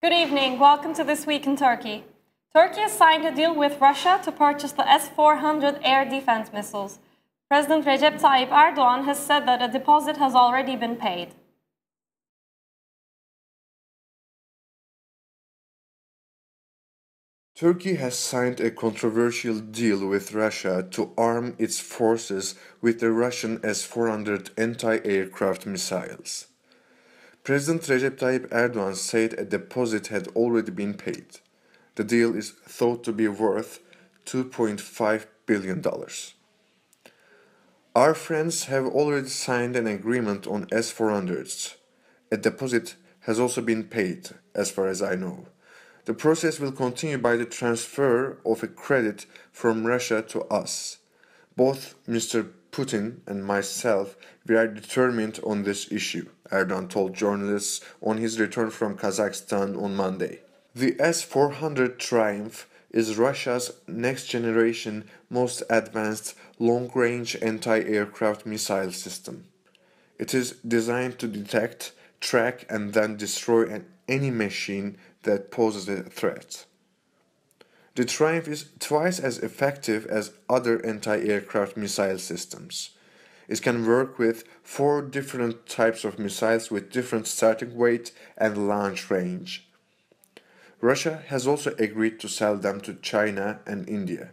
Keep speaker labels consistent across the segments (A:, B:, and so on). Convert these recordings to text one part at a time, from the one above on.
A: Good evening. Welcome to This Week in Turkey. Turkey has signed a deal with Russia to purchase the S-400 air defense missiles. President Recep Tayyip Erdogan has said that a deposit has already been paid.
B: Turkey has signed a controversial deal with Russia to arm its forces with the Russian S-400 anti-aircraft missiles. President Recep Tayyip Erdogan said a deposit had already been paid. The deal is thought to be worth $2.5 billion. Our friends have already signed an agreement on S-400s. A deposit has also been paid, as far as I know. The process will continue by the transfer of a credit from Russia to us. Both Mr. Putin and myself, we are determined on this issue, Erdogan told journalists on his return from Kazakhstan on Monday. The S-400 Triumph is Russia's next-generation, most advanced long-range anti-aircraft missile system. It is designed to detect, track, and then destroy any machine that poses a threat. The Triumph is twice as effective as other anti-aircraft missile systems. It can work with 4 different types of missiles with different starting weight and launch range. Russia has also agreed to sell them to China and India.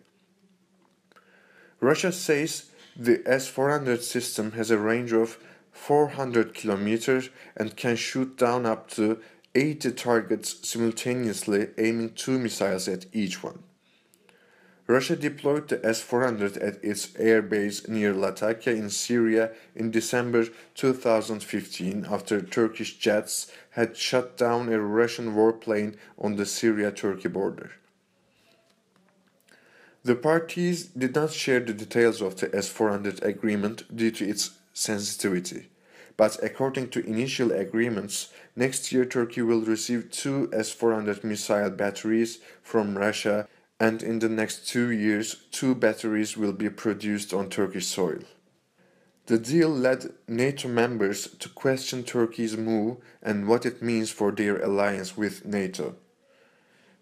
B: Russia says the S-400 system has a range of 400 kilometers and can shoot down up to 80 targets simultaneously, aiming 2 missiles at each one. Russia deployed the S-400 at its air base near Latakia in Syria in December 2015 after Turkish jets had shot down a Russian warplane on the Syria-Turkey border. The parties did not share the details of the S-400 agreement due to its sensitivity. But according to initial agreements, next year Turkey will receive 2 S-400 missile batteries from Russia, and in the next 2 years, 2 batteries will be produced on Turkish soil. The deal led NATO members to question Turkey's move and what it means for their alliance with NATO.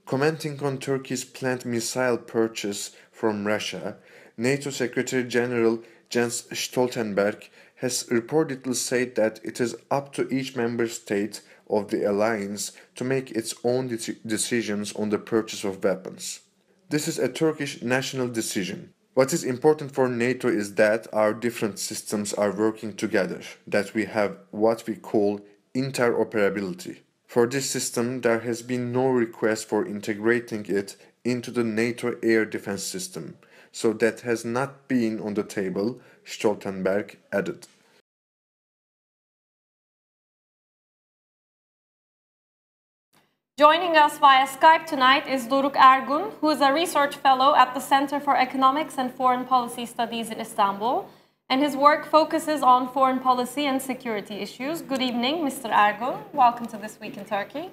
B: Commenting on Turkey's planned missile purchase from Russia, NATO Secretary General Jens Stoltenberg has reportedly said that it is up to each member state of the alliance to make its own decisions on the purchase of weapons. This is a Turkish national decision. What is important for NATO is that our different systems are working together, that we have what we call interoperability. For this system, there has been no request for integrating it into the NATO air defense system, so that has not been on the table, Stoltenberg added.
A: Joining us via Skype tonight is Doruk Ergun, who is a research fellow at the Center for Economics and Foreign Policy Studies in Istanbul, and his work focuses on foreign policy and security issues. Good evening, Mr. Ergun. Welcome to This Week in Turkey.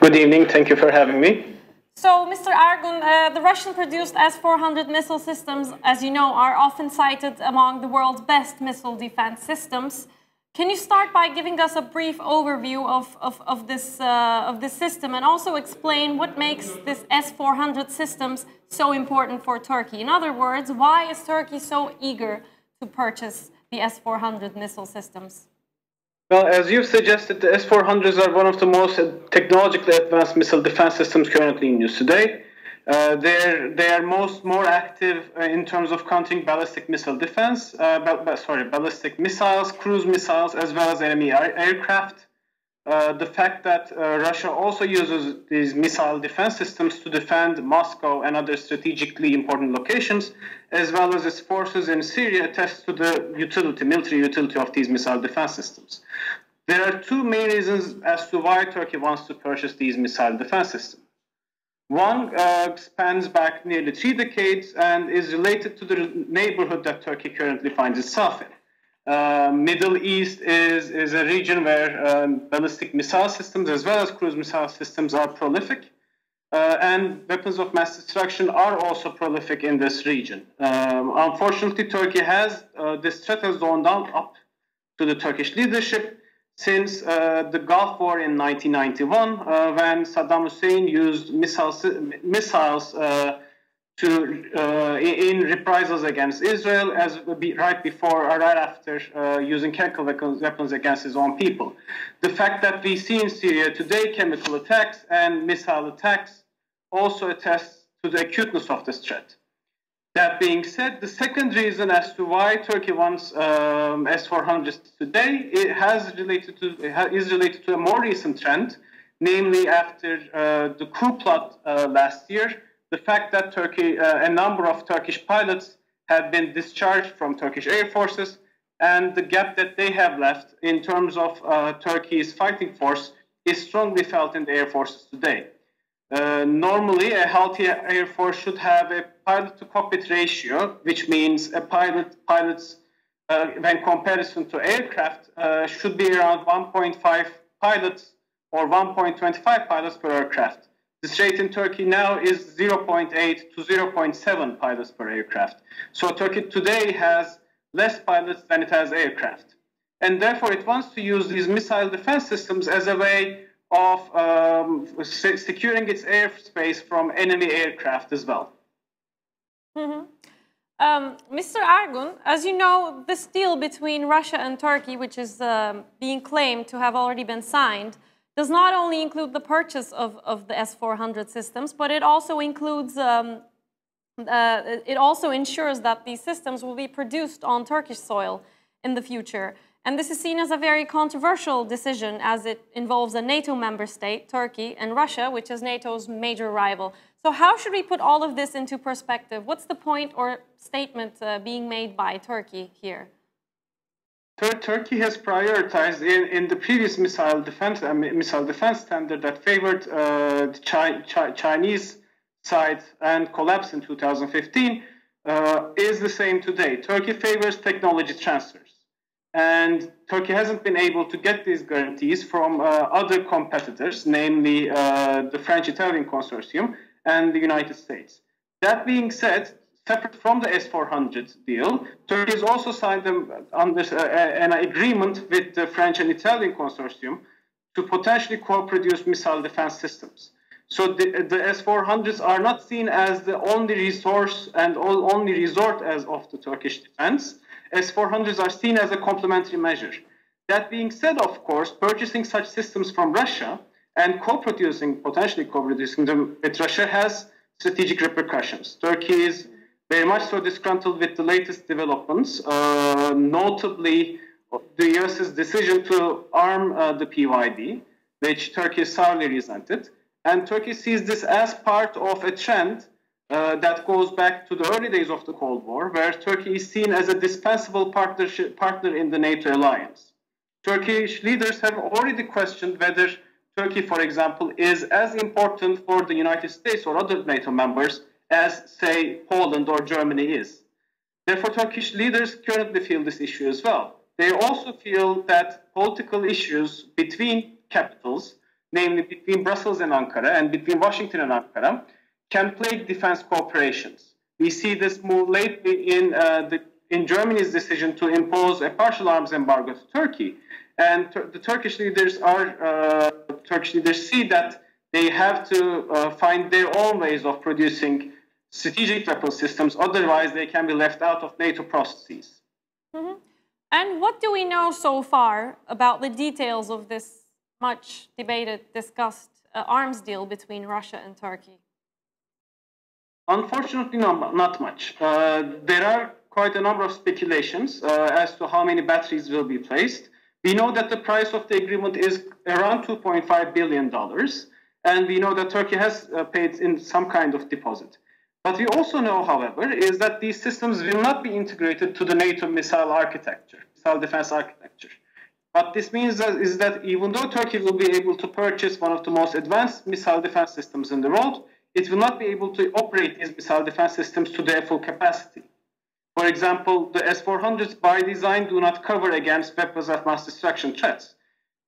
C: Good evening. Thank you for having me.
A: So, Mr. Ergun, the Russian-produced S-400 missile systems, as you know, are often cited among the world's best missile defense systems. Can you start by giving us a brief overview of this system and also explain what makes this S-400 systems so important for Turkey? In other words, why is Turkey so eager to purchase the S-400 missile systems?
C: Well, as you've suggested, the S-400s are one of the most technologically advanced missile defense systems currently in use today. They are more active in terms of countering ballistic missile defense, ballistic missiles, cruise missiles, as well as enemy aircraft. The fact that Russia also uses these missile defense systems to defend Moscow and other strategically important locations, as well as its forces in Syria, attests to the military utility of these missile defense systems. There are 2 main reasons as to why Turkey wants to purchase these missile defense systems. One spans back nearly 3 decades and is related to the neighborhood that Turkey currently finds itself in. Middle East is a region where ballistic missile systems as well as cruise missile systems are prolific, and weapons of mass destruction are also prolific in this region. Unfortunately, Turkey has this threat has gone down up to the Turkish leadership, since the Gulf War in 1991, when Saddam Hussein used missiles in reprisals against Israel, right before or right after using chemical weapons against his own people. The fact that we see in Syria today chemical attacks and missile attacks also attests to the acuteness of this threat. That being said, the second reason as to why Turkey wants S-400 today is related to a more recent trend, namely after the coup plot last year. The fact that a number of Turkish pilots have been discharged from Turkish air forces, and the gap that they have left in terms of Turkey's fighting force is strongly felt in the air forces today. Normally, a healthy air force should have a pilot-to-cockpit ratio, which means pilots, when comparison to aircraft, should be around 1.5 pilots or 1.25 pilots per aircraft. This rate in Turkey now is 0.8 to 0.7 pilots per aircraft. So Turkey today has less pilots than it has aircraft. And therefore, it wants to use these missile defense systems as a way of securing its airspace from enemy aircraft as well.
A: Mm-hmm. Mr. Ergun, as you know, this deal between Russia and Turkey, which is being claimed to have already been signed, does not only include the purchase of the S-400 systems, but it also includes, it also ensures that these systems will be produced on Turkish soil in the future. And this is seen as a very controversial decision as it involves a NATO member state, Turkey, and Russia, which is NATO's major rival. So how should we put all of this into perspective? What's the point or statement being made by Turkey here?
C: Turkey has prioritized in the previous missile defense standard that favored the Chinese side and collapsed in 2015 is the same today. Turkey favors technology transfers. And Turkey hasn't been able to get these guarantees from other competitors, namely the French-Italian consortium and the United States. That being said, separate from the S-400 deal, Turkey has also signed an agreement with the French and Italian consortium to potentially co-produce missile defense systems. So the S-400s are not seen as the only resource and only resort as of the Turkish defense. S-400s are seen as a complementary measure. That being said, of course, purchasing such systems from Russia and potentially co-producing them with Russia has strategic repercussions. Turkey is very much so disgruntled with the latest developments, notably the US's decision to arm the PYD, which Turkey sourly resented. And Turkey sees this as part of a trend that goes back to the early days of the Cold War, where Turkey is seen as a dispensable partner in the NATO alliance. Turkish leaders have already questioned whether Turkey, for example, is as important for the United States or other NATO members as, say, Poland or Germany is. Therefore, Turkish leaders currently feel this issue as well. They also feel that political issues between capitals, namely between Brussels and Ankara and between Washington and Ankara, can plague defense cooperations. We see this move lately in Germany's decision to impose a partial arms embargo to Turkey. And the Turkish leaders see that they have to find their own ways of producing strategic weapon systems, otherwise they can be left out of NATO processes.
A: Mm-hmm. And what do we know so far about the details of this much debated, discussed arms deal between Russia and Turkey?
C: Unfortunately, not much. There are quite a number of speculations as to how many batteries will be placed. We know that the price of the agreement is around $2.5 billion, and we know that Turkey has paid in some kind of deposit. But we also know, however, is that these systems will not be integrated to the NATO missile defense architecture. What this means is that even though Turkey will be able to purchase one of the most advanced missile defense systems in the world, it will not be able to operate these missile defense systems to their full capacity. For example, the S-400s by design do not cover against weapons of mass destruction threats.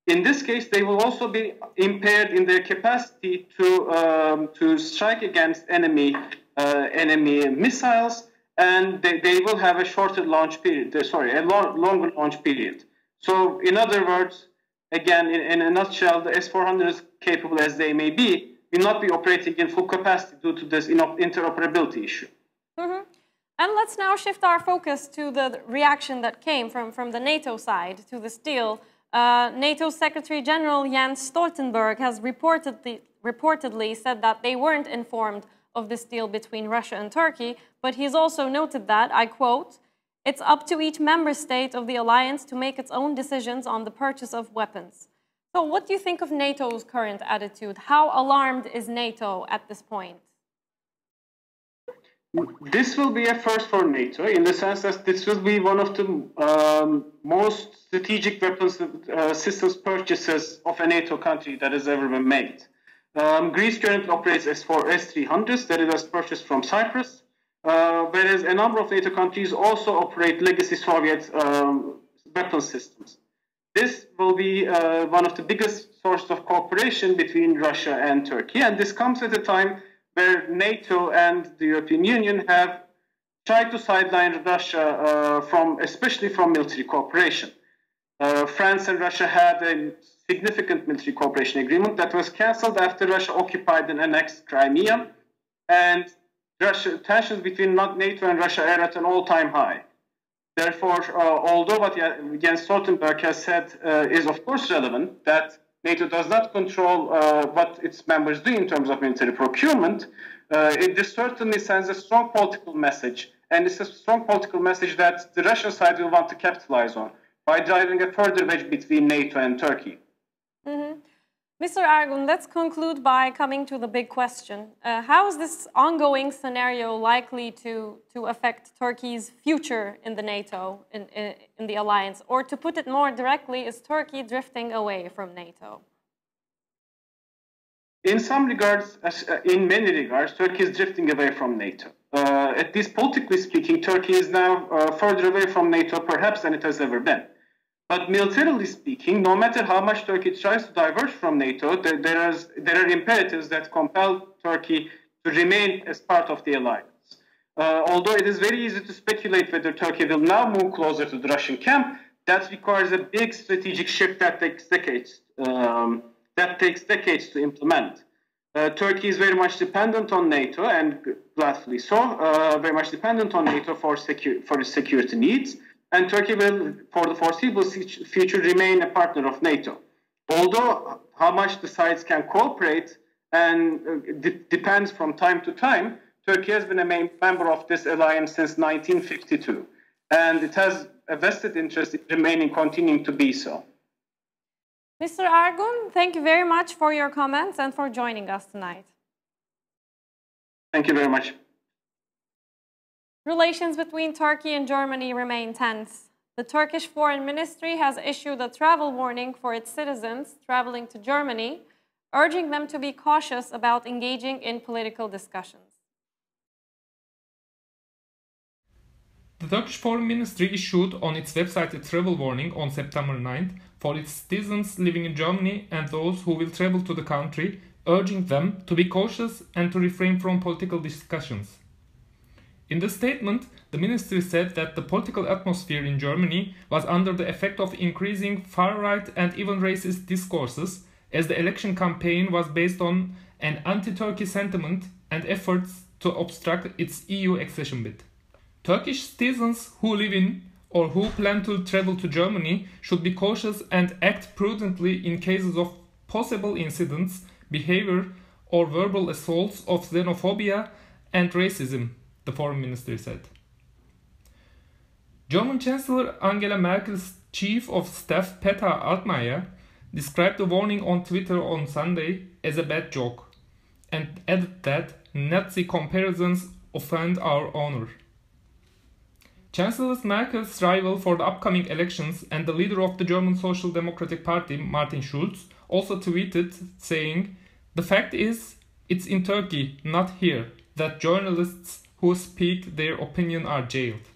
C: In this case, they will also be impaired in their capacity to strike against enemy missiles, and they will have a shorter launch period. A longer launch period. So, in other words, again, in a nutshell, the S-400, capable as they may be, will not be operating in full capacity due to this interoperability issue.
A: Mm-hmm. And let's now shift our focus to the reaction that came from the NATO side to this deal. NATO Secretary General Jens Stoltenberg has reportedly said that they weren't informed of this deal between Russia and Turkey, but he's also noted that, I quote, "It's up to each member state of the alliance to make its own decisions on the purchase of weapons." So what do you think of NATO's current attitude? How alarmed is NATO at this point?
C: This will be a first for NATO in the sense that this will be one of the most strategic weapons systems purchases of a NATO country that has ever been made. Greece currently operates S-300s that it has purchased from Cyprus, whereas a number of NATO countries also operate legacy Soviet weapon systems. This will be one of the biggest sources of cooperation between Russia and Turkey, and this comes at a time where NATO and the European Union have tried to sideline Russia especially from military cooperation. France and Russia had a significant military cooperation agreement that was cancelled after Russia occupied and annexed Crimea, and tensions between NATO and Russia are at an all-time high. Therefore, although what Jens Stoltenberg has said is of course relevant, that NATO does not control what its members do in terms of military procurement, it certainly sends a strong political message, and it's a strong political message that the Russian side will want to capitalize on by driving a further wedge between NATO and Turkey.
A: Mm-hmm. Mr. Ergun, let's conclude by coming to the big question. How is this ongoing scenario likely to affect Turkey's future in the NATO, in the alliance? Or to put it more directly, is Turkey drifting away from NATO?
C: In some regards, in many regards, Turkey is drifting away from NATO. At least politically speaking, Turkey is now further away from NATO perhaps than it has ever been. But militarily speaking, no matter how much Turkey tries to diverge from NATO, there are imperatives that compel Turkey to remain as part of the alliance. Although it is very easy to speculate whether Turkey will now move closer to the Russian camp, that requires a big strategic shift that takes decades. To implement. Turkey is very much dependent on NATO, and rightfully so, very much dependent on NATO for its security needs. And Turkey will, for the foreseeable future, remain a partner of NATO. Although how much the sides can cooperate and depends from time to time, Turkey has been a main member of this alliance since 1952. And it has a vested interest in continuing to be so.
A: Mr. Ergun, thank you very much for your comments and for joining us tonight.
C: Thank you very much.
A: Relations between Turkey and Germany remain tense. The Turkish Foreign Ministry has issued a travel warning for its citizens traveling to Germany, urging them to be cautious about engaging in political discussions.
D: The Turkish Foreign Ministry issued on its website a travel warning on September 9th for its citizens living in Germany and those who will travel to the country, urging them to be cautious and to refrain from political discussions. In the statement, the ministry said that the political atmosphere in Germany was under the effect of increasing far-right and even racist discourses, as the election campaign was based on an anti-Turkey sentiment and efforts to obstruct its EU accession bid. Turkish citizens who live in or who plan to travel to Germany should be cautious and act prudently in cases of possible incidents, behavior, or verbal assaults of xenophobia and racism, the Foreign Ministry said. German Chancellor Angela Merkel's Chief of Staff Peter Altmaier described the warning on Twitter on Sunday as a bad joke and added that Nazi comparisons offend our honor. Chancellor Merkel's rival for the upcoming elections and the leader of the German Social Democratic Party, Martin Schulz, also tweeted saying, "The fact is, it's in Turkey, not here, that journalists who speak their opinion are jailed."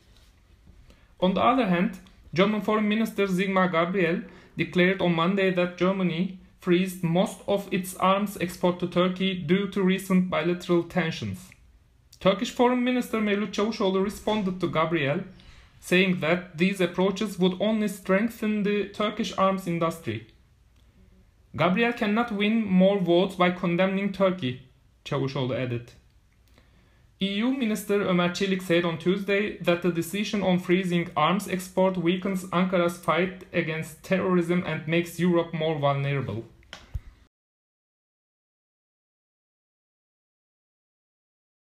D: On the other hand, German Foreign Minister Sigmar Gabriel declared on Monday that Germany freezed most of its arms export to Turkey due to recent bilateral tensions. Turkish Foreign Minister Mevlut Çavuşoğlu responded to Gabriel, saying that these approaches would only strengthen the Turkish arms industry. Gabriel cannot win more votes by condemning Turkey, Çavuşoğlu added. EU Minister Ömer Çelik said on Tuesday that the decision on freezing arms export weakens Ankara's fight against terrorism and makes Europe more vulnerable.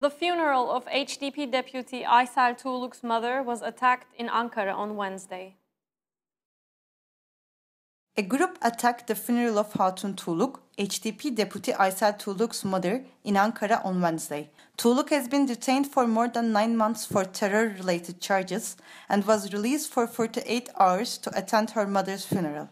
A: The funeral of HDP deputy Aysel Tuğluk's mother was attacked in Ankara on Wednesday.
E: A group attacked the funeral of Hatun Tuğluk, HDP deputy Aysel Tuğluk's mother, in Ankara on Wednesday. Tuğluk has been detained for more than 9 months for terror-related charges and was released for 48 hours to attend her mother's funeral.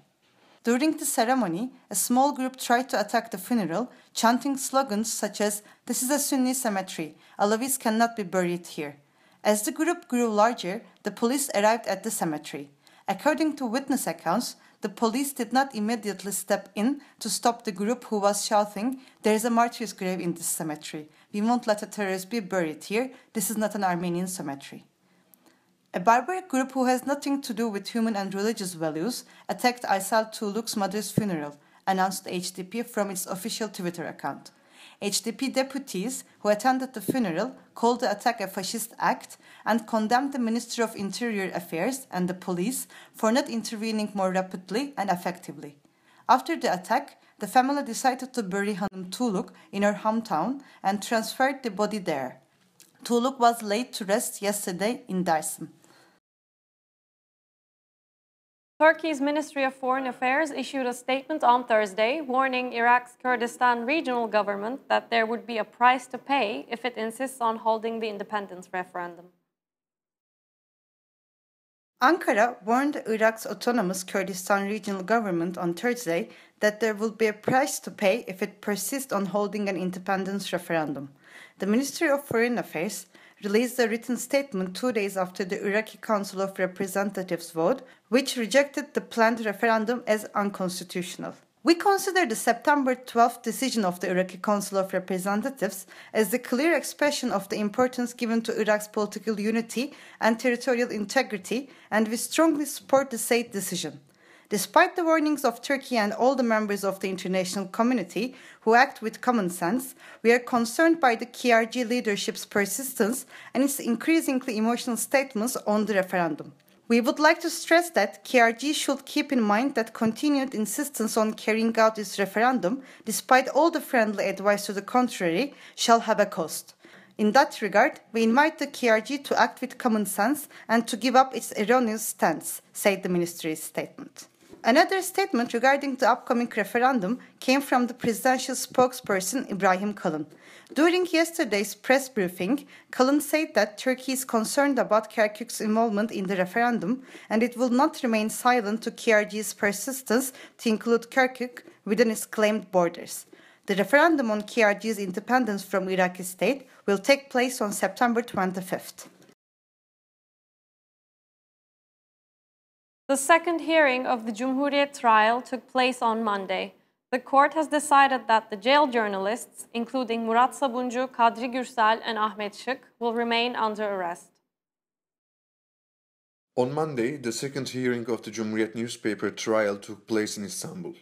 E: During the ceremony, a small group tried to attack the funeral, chanting slogans such as, "This is a Sunni cemetery, Alavis cannot be buried here." As the group grew larger, the police arrived at the cemetery. According to witness accounts, the police did not immediately step in to stop the group who was shouting, "There is a martyr's grave in this cemetery. We won't let a terrorist be buried here. This is not an Armenian cemetery." A barbaric group who has nothing to do with human and religious values attacked Aysel Tuğluk's mother's funeral, announced HDP from its official Twitter account. HDP deputies who attended the funeral called the attack a fascist act and condemned the Ministry of Interior Affairs and the police for not intervening more rapidly and effectively. After the attack, the family decided to bury Hanım Tuğluk in her hometown and transferred the body there. Tuğluk was laid to rest yesterday in Dersim.
A: Turkey's Ministry of Foreign Affairs issued a statement on Thursday warning Iraq's Kurdistan regional government that there would be a price to pay if it insists on holding the independence referendum.
E: Ankara warned Iraq's autonomous Kurdistan regional government on Thursday that there will be a price to pay if it persists on holding an independence referendum. The Ministry of Foreign Affairs released a written statement 2 days after the Iraqi Council of Representatives vote, which rejected the planned referendum as unconstitutional. We consider the September 12th decision of the Iraqi Council of Representatives as the clear expression of the importance given to Iraq's political unity and territorial integrity, and we strongly support the said decision. Despite the warnings of Turkey and all the members of the international community who act with common sense, we are concerned by the KRG leadership's persistence and its increasingly emotional statements on the referendum. We would like to stress that KRG should keep in mind that continued insistence on carrying out its referendum, despite all the friendly advice to the contrary, shall have a cost. In that regard, we invite the KRG to act with common sense and to give up its erroneous stance, said the ministry's statement. Another statement regarding the upcoming referendum came from the presidential spokesperson Ibrahim Kalın. During yesterday's press briefing, Kalın said that Turkey is concerned about Kirkuk's involvement in the referendum and it will not remain silent to KRG's persistence to include Kirkuk within its claimed borders. The referendum on KRG's independence from Iraqi state will take place on September 25th.
A: The second hearing of the Cumhuriyet trial took place on Monday. The court has decided that the jail journalists, including Murat Sabuncu, Kadri Gürsel, and Ahmet Şık, will remain under arrest.
B: On Monday, the second hearing of the Cumhuriyet newspaper trial took place in Istanbul.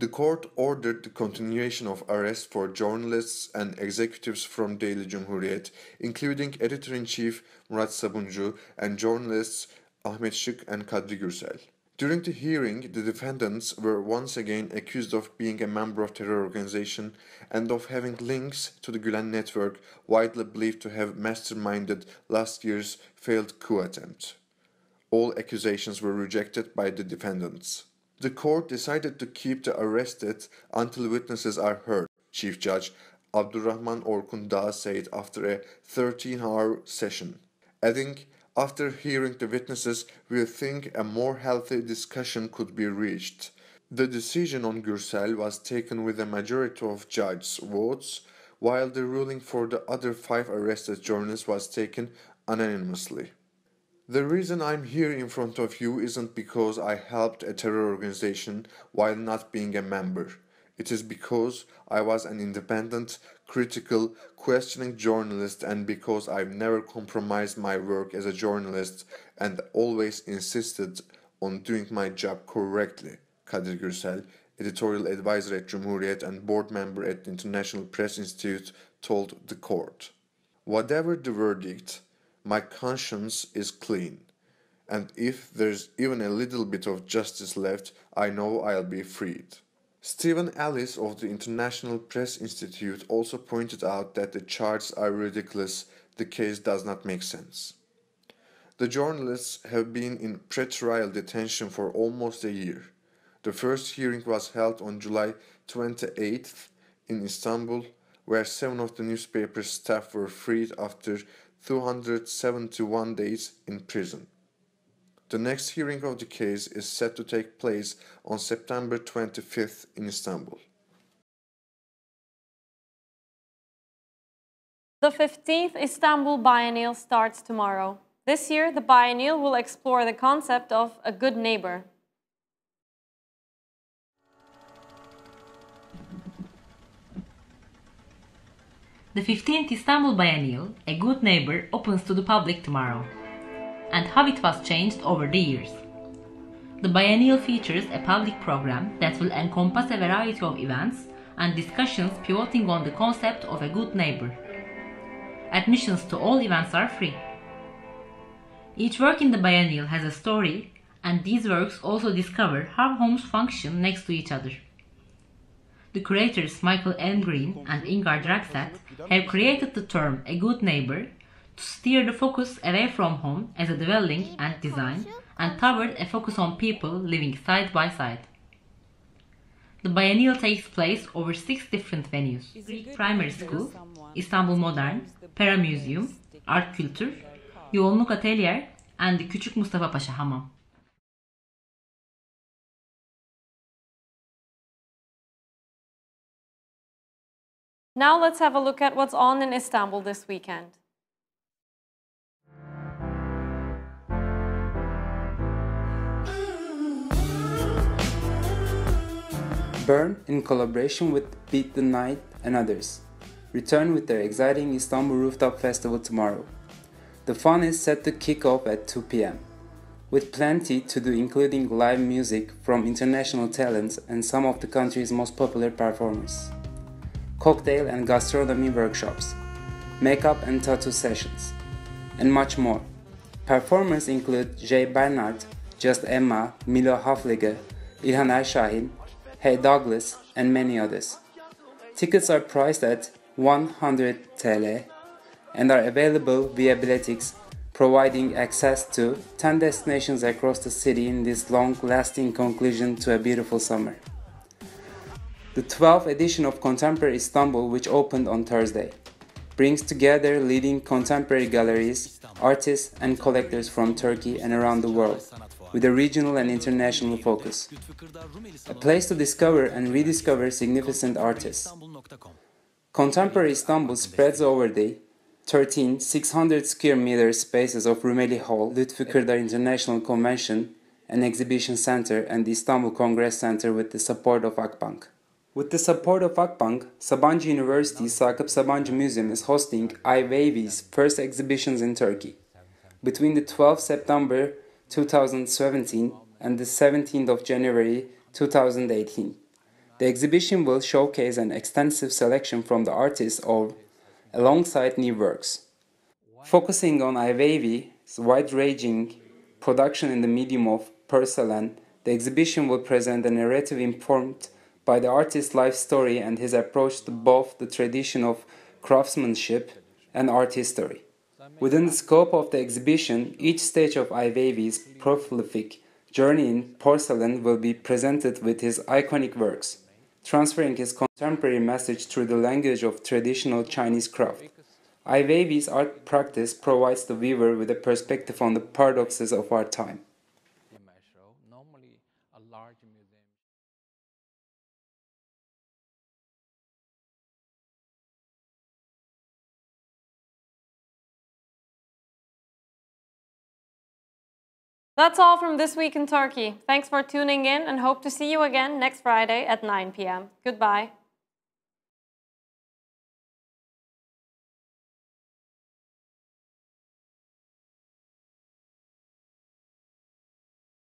B: The court ordered the continuation of arrest for journalists and executives from Daily Cumhuriyet, including editor-in-chief Murat Sabuncu and journalists Ahmet Şık and Kadri Gürsel. During the hearing, the defendants were once again accused of being a member of terror organization and of having links to the Gülen network, widely believed to have masterminded last year's failed coup attempt. All accusations were rejected by the defendants. The court decided to keep the arrested until witnesses are heard, Chief Judge Abdurrahman Orkun Dağ said after a 13-hour session, adding, "After hearing the witnesses, we think a more healthy discussion could be reached." The decision on Gürsel was taken with a majority of judges' votes, while the ruling for the other 5 arrested journalists was taken unanimously. The reason I'm here in front of you isn't because I helped a terror organization while not being a member. It is because I was an independent, critical, questioning journalist and because I've never compromised my work as a journalist and always insisted on doing my job correctly, Kadri Gürsel, editorial advisor at Cumhuriyet and board member at the International Press Institute, told the court. Whatever the verdict, my conscience is clean, and if there's even a little bit of justice left, I know I'll be freed. Stephen Ellis of the International Press Institute also pointed out that the charges are ridiculous, the case does not make sense. The journalists have been in pre-trial detention for almost a year. The first hearing was held on July 28th in Istanbul, where 7 of the newspaper's staff were freed after 271 days in prison. The next hearing of the case is set to take place on September 25th in Istanbul.
A: The 15th Istanbul Biennial starts tomorrow. This year, the Biennial will explore the concept of a good neighbor.
F: The 15th Istanbul Biennial, A Good Neighbor, opens to the public tomorrow, and how it was changed over the years. The Biennial features a public program that will encompass a variety of events and discussions pivoting on the concept of a good neighbor. Admissions to all events are free. Each work in the Biennial has a story, and these works also discover how homes function next to each other. The curators Michael Elmgreen and Ingar Draxat have created the term a good neighbor to steer the focus away from home as a dwelling and design and toward a focus on people living side by side. The Biennial takes place over 6 different venues: Greek Primary School, Istanbul Modern, Pera Museum, Art Kültür, Yoğunluk Atelier, and the Küçük Mustafa Paşa Hamam.
A: Now let's have a look at what's on in Istanbul this weekend.
G: Burn, in collaboration with Beat the Night and others, return with their exciting Istanbul Rooftop Festival tomorrow. The fun is set to kick off at 2 p.m. with plenty to do, including live music from international talents and some of the country's most popular performers, cocktail and gastronomy workshops, makeup and tattoo sessions, and much more. Performers include Jay Bernard, Just Emma, Milo Haflige, İlhan Erşahin, Hey Douglas, and many others. Tickets are priced at 100 TL and are available via Biletix, providing access to 10 destinations across the city in this long-lasting conclusion to a beautiful summer. The 12th edition of Contemporary Istanbul, which opened on Thursday, brings together leading contemporary galleries, artists and collectors from Turkey and around the world, with a regional and international focus. A place to discover and rediscover significant artists. Contemporary Istanbul spreads over the 13 600 square meter spaces of Rumeli Hall, Lütfü Kırdar International Convention and Exhibition Center, and the Istanbul Congress Center with the support of Akbank. With the support of Akbank, Sabancı University Sakıp Sabancı Museum is hosting iWavy's first exhibitions in Turkey between the 12th September 2017 and the 17th of January 2018. The exhibition will showcase an extensive selection from the artists of alongside new works. Focusing on iWavy's wide-ranging production in the medium of porcelain, the exhibition will present a narrative informed by the artist's life story and his approach to both the tradition of craftsmanship and art history. Within the scope of the exhibition, each stage of iWavy's prolific journey in porcelain will be presented with his iconic works, transferring his contemporary message through the language of traditional Chinese craft. iWavy's art practice provides the viewer with a perspective on the paradoxes of our time.
A: That's all from This Week in Turkey. Thanks for tuning in and hope to see you again next Friday at 9 p.m. Goodbye.